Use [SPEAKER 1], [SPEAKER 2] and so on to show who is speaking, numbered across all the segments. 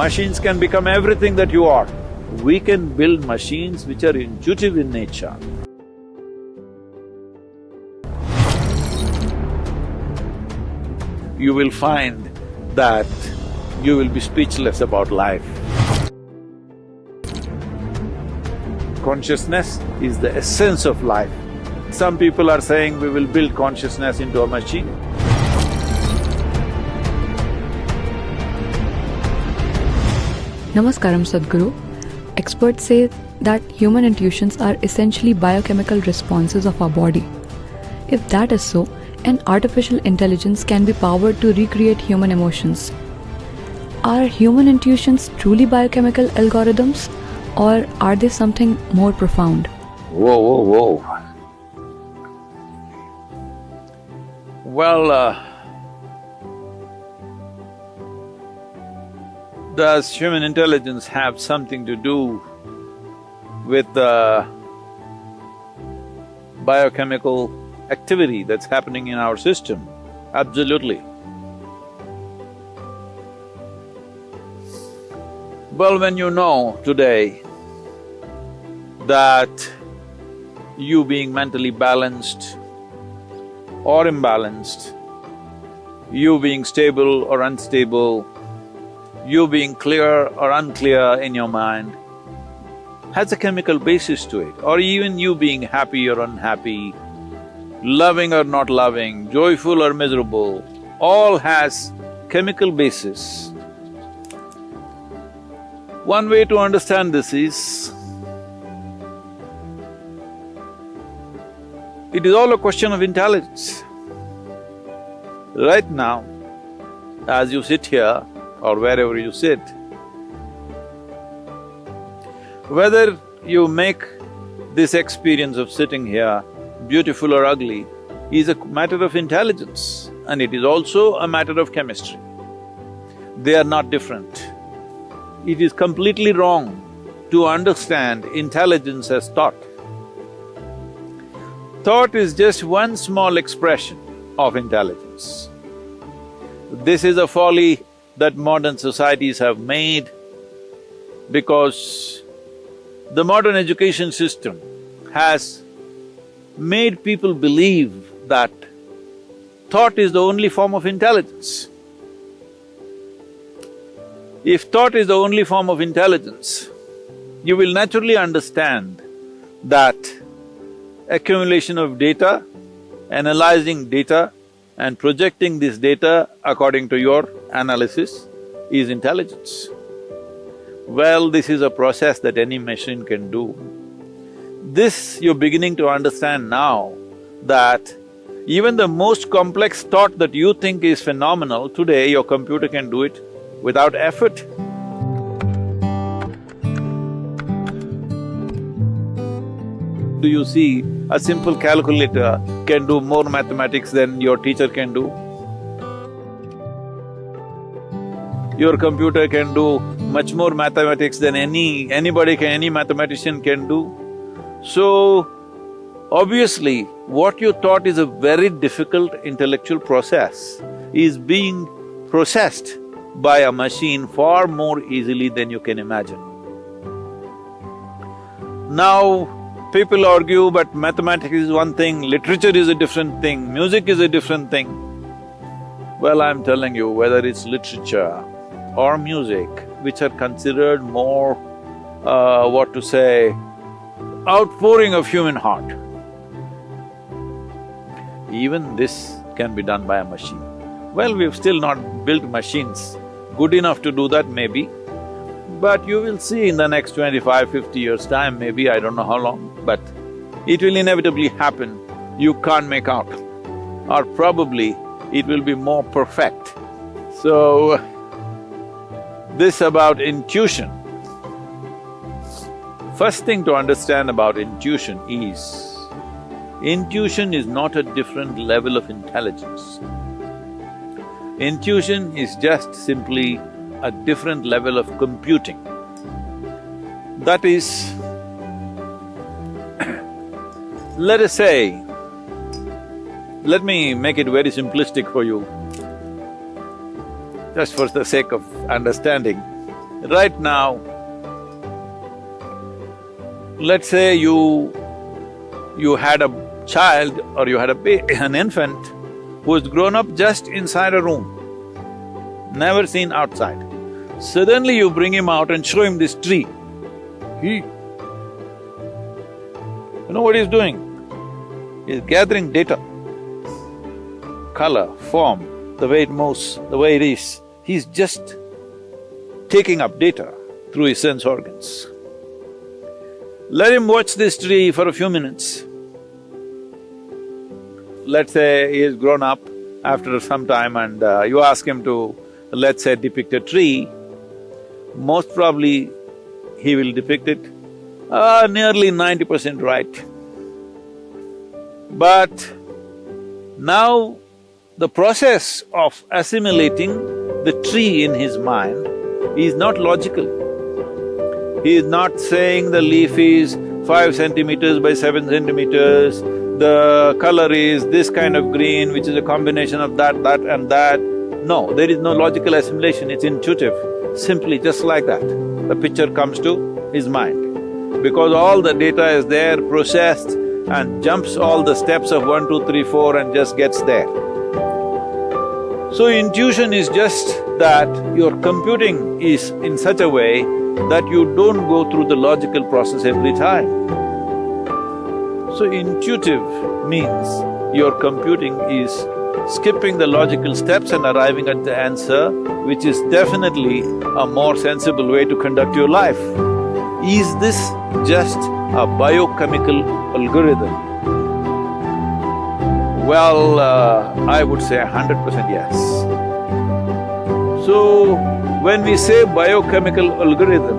[SPEAKER 1] Machines can become everything that you are. We can build machines which are intuitive in nature. You will find that you will be speechless about life. Consciousness is the essence of life. Some people are saying we will build consciousness into a machine.
[SPEAKER 2] Namaskaram, Sadhguru. Experts say that human intuitions are essentially biochemical responses of our body. If that is so, an artificial intelligence can be powered to recreate human emotions. Are human intuitions truly biochemical algorithms, or are they something more profound?
[SPEAKER 1] Whoa. Well, does human intelligence have something to do with the biochemical activity that's happening in our system? Absolutely. Well, when you know today that you being mentally balanced or imbalanced, you being stable or unstable, you being clear or unclear in your mind, has a chemical basis to it, or even you being happy or unhappy, loving or not loving, joyful or miserable, all has chemical basis. One way to understand this is, it is all a question of intelligence. Right now, as you sit here or wherever you sit, whether you make this experience of sitting here beautiful or ugly is a matter of intelligence, and it is also a matter of chemistry. They are not different. It is completely wrong to understand intelligence as thought. Thought is just one small expression of intelligence. This is a folly that modern societies have made because the modern education system has made people believe that thought is the only form of intelligence. If thought is the only form of intelligence, you will naturally understand that accumulation of data, analyzing data and projecting this data according to your analysis is intelligence. Well, this is a process that any machine can do. This you're beginning to understand now, that even the most complex thought that you think is phenomenal, today your computer can do it without effort. Do you see a simple calculator can do more mathematics than your teacher can do? Your computer can do much more mathematics than any mathematician can do. So, obviously, what you thought is a very difficult intellectual process is being processed by a machine far more easily than you can imagine. Now, people argue, but mathematics is one thing, literature is a different thing, music is a different thing. Well, I'm telling you, whether it's literature or music, which are considered more, outpouring of human heart, even this can be done by a machine. Well, we've still not built machines good enough to do that maybe, but you will see in the next 25-50 years' time, maybe, I don't know how long, but it will inevitably happen. You can't make out, or probably it will be more perfect. So, this about intuition. First thing to understand about intuition is not a different level of intelligence. Intuition is just simply a different level of computing. That is, let us say, let me make it very simplistic for you, just for the sake of understanding. Right now, let's say you had a child or you had an infant who's grown up just inside a room, never seen outside. Suddenly you bring him out and show him this tree. You know what he's doing? He's gathering data, color, form, the way it moves, the way it is. He's just taking up data through his sense organs. Let him watch this tree for a few minutes. Let's say he has grown up after some time and you ask him to, let's say, depict a tree, most probably he will depict it nearly 90% right. But now the process of assimilating the tree in his mind is not logical. He is not saying the leaf is 5 centimeters by 7 centimeters, the color is this kind of green, which is a combination of that, that and that. No, there is no logical assimilation, it's intuitive, simply just like that. The picture comes to his mind. Because all the data is there, processed, and jumps all the steps of 1, 2, 3, 4 and just gets there. So intuition is just that your computing is in such a way that you don't go through the logical process every time. So intuitive means your computing is skipping the logical steps and arriving at the answer, which is definitely a more sensible way to conduct your life. Is this just a biochemical algorithm? Well, I would say 100% yes. So, when we say biochemical algorithm,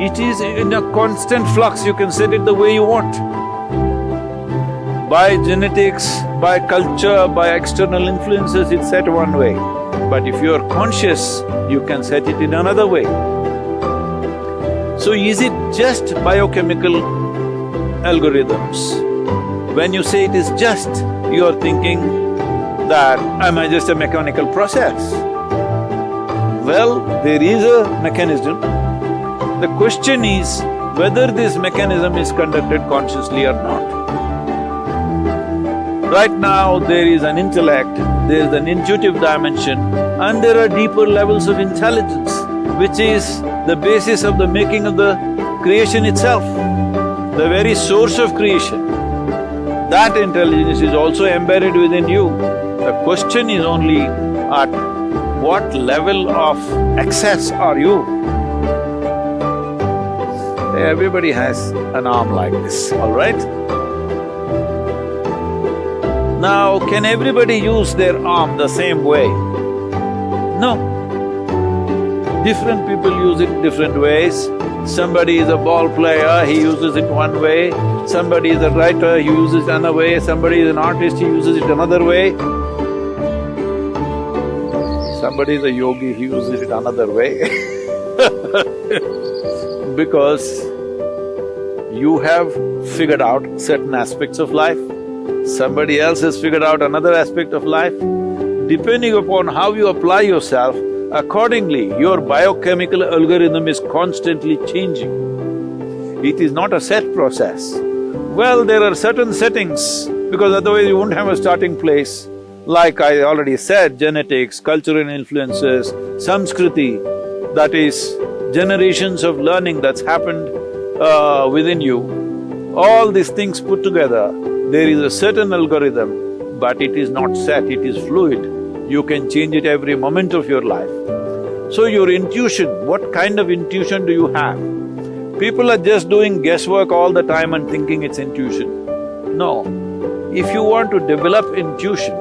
[SPEAKER 1] it is in a constant flux, you can set it the way you want. By genetics, by culture, by external influences, it's set one way. But if you are conscious, you can set it in another way. So is it just biochemical algorithms? When you say it is just, you are thinking that, am I just a mechanical process? Well, there is a mechanism. The question is whether this mechanism is conducted consciously or not. Right now, there is an intellect, there is an intuitive dimension, and there are deeper levels of intelligence, which is the basis of the making of the creation itself, the very source of creation. That intelligence is also embedded within you. The question is only at what level of access are you? Everybody has an arm like this, all right? Now, can everybody use their arm the same way? No. Different people use it different ways. Somebody is a ball player, he uses it one way. Somebody is a writer, he uses it another way. Somebody is an artist, he uses it another way. Somebody is a yogi, he uses it another way. Because you have figured out certain aspects of life, somebody else has figured out another aspect of life. Depending upon how you apply yourself, accordingly, your biochemical algorithm is constantly changing. It is not a set process. Well, there are certain settings, because otherwise you won't have a starting place. Like I already said, genetics, cultural influences, Samskriti, that is generations of learning that's happened within you. All these things put together, there is a certain algorithm, but it is not set, it is fluid. You can change it every moment of your life. So your intuition, what kind of intuition do you have? People are just doing guesswork all the time and thinking it's intuition. No. If you want to develop intuition,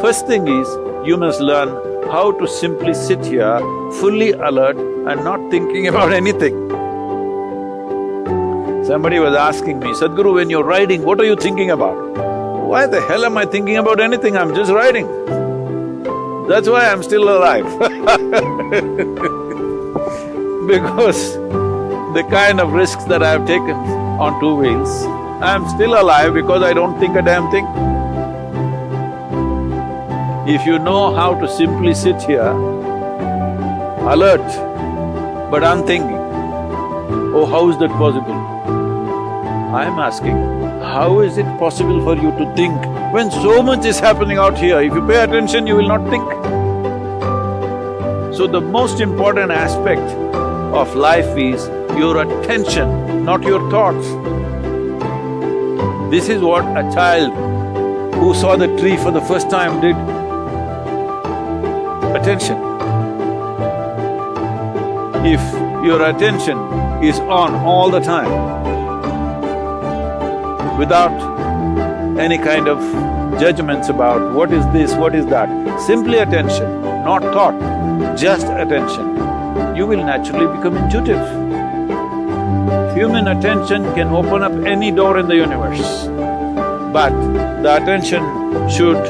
[SPEAKER 1] first thing is, you must learn how to simply sit here, fully alert and not thinking about anything. Somebody was asking me, Sadhguru, when you're riding, what are you thinking about? Why the hell am I thinking about anything? I'm just riding. That's why I'm still alive. Because the kind of risks that I've taken on 2 wheels, I'm still alive because I don't think a damn thing. If you know how to simply sit here, alert, but unthinking. Oh, how is that possible? I am asking, how is it possible for you to think when so much is happening out here? If you pay attention, you will not think. So the most important aspect of life is your attention, not your thoughts. This is what a child who saw the tree for the first time did. Attention. If your attention is on all the time, without any kind of judgments about what is this, what is that, simply attention, not thought, just attention, you will naturally become intuitive. Human attention can open up any door in the universe, but the attention should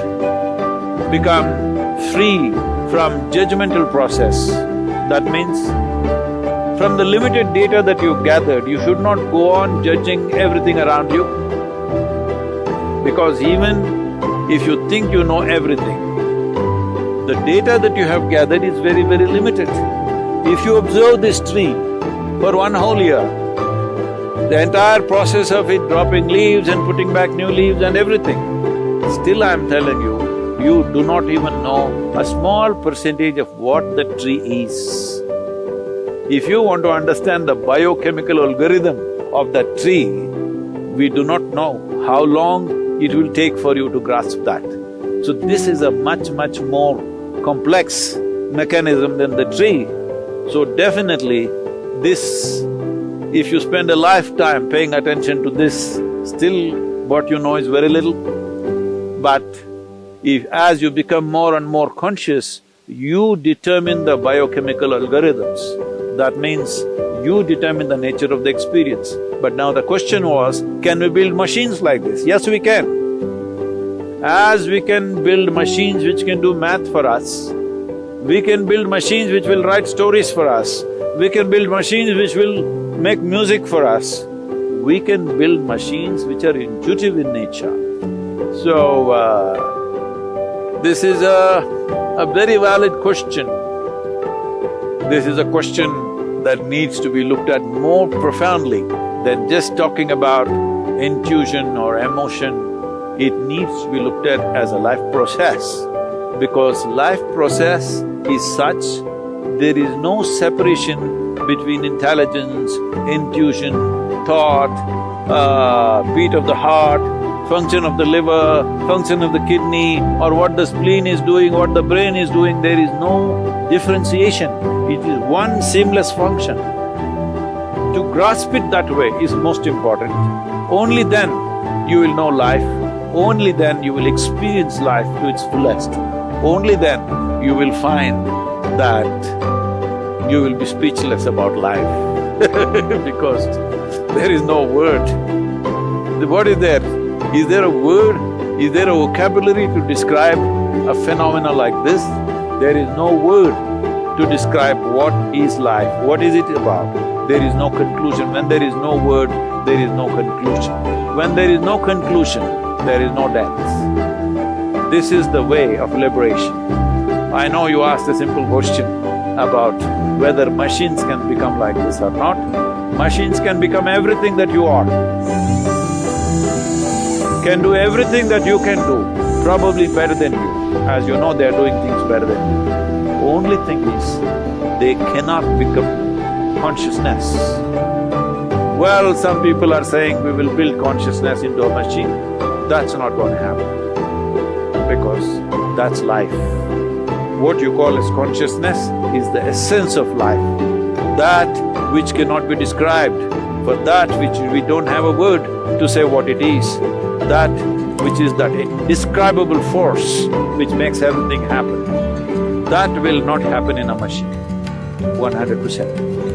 [SPEAKER 1] become free from judgmental process. That means, from the limited data that you've gathered, you should not go on judging everything around you. Because even if you think you know everything, the data that you have gathered is very, very limited. If you observe this tree for one whole year, the entire process of it dropping leaves and putting back new leaves and everything, still I'm telling you, you do not even know a small percentage of what the tree is. If you want to understand the biochemical algorithm of that tree, we do not know how long it will take for you to grasp that. So this is a much, much more complex mechanism than the tree. So definitely, this, if you spend a lifetime paying attention to this, still what you know is very little. But if as you become more and more conscious, you determine the biochemical algorithms. That means you determine the nature of the experience. But now the question was, can we build machines like this? Yes, we can. As we can build machines which can do math for us, we can build machines which will write stories for us, we can build machines which will make music for us, we can build machines which are intuitive in nature. So, this is a very valid question. This is a question that needs to be looked at more profoundly than just talking about intuition or emotion. It needs to be looked at as a life process, because life process is such, there is no separation between intelligence, intuition, thought, beat of the heart, function of the liver, function of the kidney, or what the spleen is doing, what the brain is doing. There is no differentiation. It is one seamless function. To grasp it that way is most important. Only then you will know life, only then you will experience life to its fullest. Only then you will find that you will be speechless about life because there is no word. What is there? Is there a word? Is there a vocabulary to describe a phenomena like this? There is no word to describe what is life, what is it about. There is no conclusion. When there is no word, there is no conclusion. When there is no conclusion, there is no death. This is the way of liberation. I know you asked a simple question about whether machines can become like this or not. Machines can become everything that you are. Can do everything that you can do, probably better than you. As you know, they are doing things better than you. Only thing is, they cannot become consciousness. Well, some people are saying we will build consciousness into a machine. That's not going to happen, because that's life. What you call as consciousness is the essence of life, that which cannot be described, for that which we don't have a word to say what it is, that which is that indescribable force which makes everything happen. That will not happen in a machine, 100%.